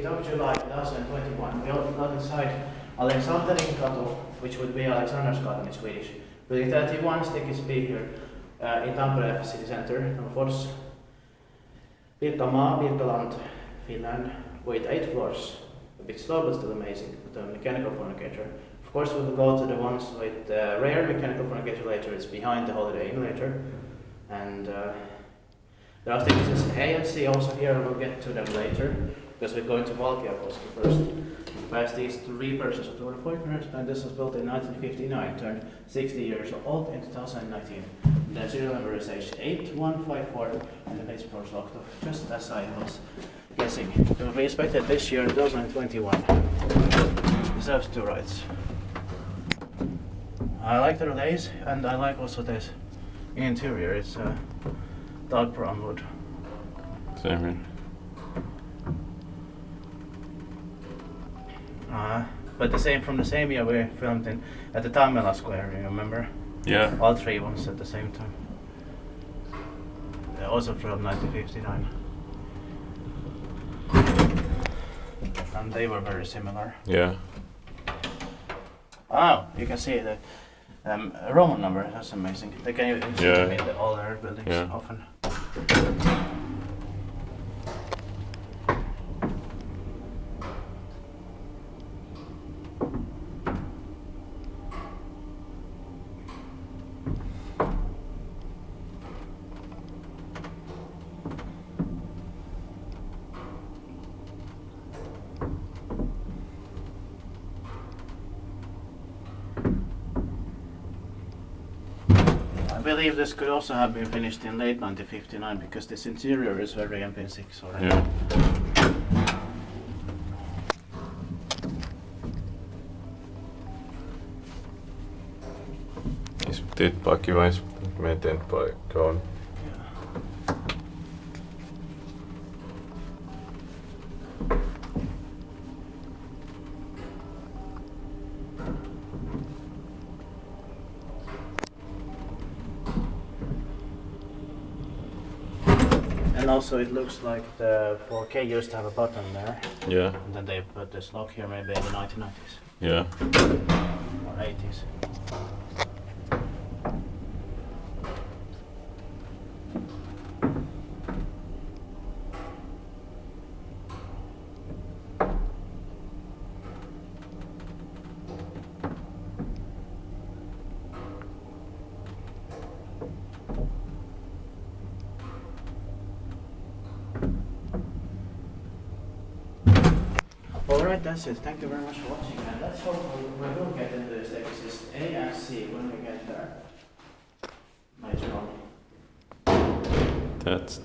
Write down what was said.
5th of July 2021. We all got inside Aleksanterinkatu, which would be Aleksanterskatu in Swedish. Building 31, sticky speaker in Tampere city center, Norrfors. Pirkanmaa, Finland, with 8 floors. A bit slow but still amazing, with a mechanical furniture. Of course we will go to the ones with rare mechanical furniture later. It's behind the Holiday Inn later. And there are things as A and C also here, and we'll get to them later, because we're going to Valkeakoski first. Past these 3 persons of the partners, and this was built in 1959, turned 60 years old in 2019. The serial number is H8154, and the base floor is locked off, just as I was guessing. It will be inspected this year, 2021. Deserves 2 rides. I like the relays, and I like also this interior. It's dark brown wood. Same here. But the same from the same year we filmed in at the Tampere Square. You remember? Yeah. All 3 ones at the same time. Also from 1959. And they were very similar. Yeah. Oh, you can see the Roman number. That's amazing. They can use them in the older buildings often. I believe this could also have been finished in late 1959, because this interior is very MP6 already. Yeah. Is dit pakje was maintained by Kone? And also it looks like the 4K used to have a button there. Yeah. And then they put this lock here maybe in the 1990s. Yeah. Or 80s. Alright, that's it. Thank you very much for watching, and let's hope we will get into the stages A and C when we get there later on. That's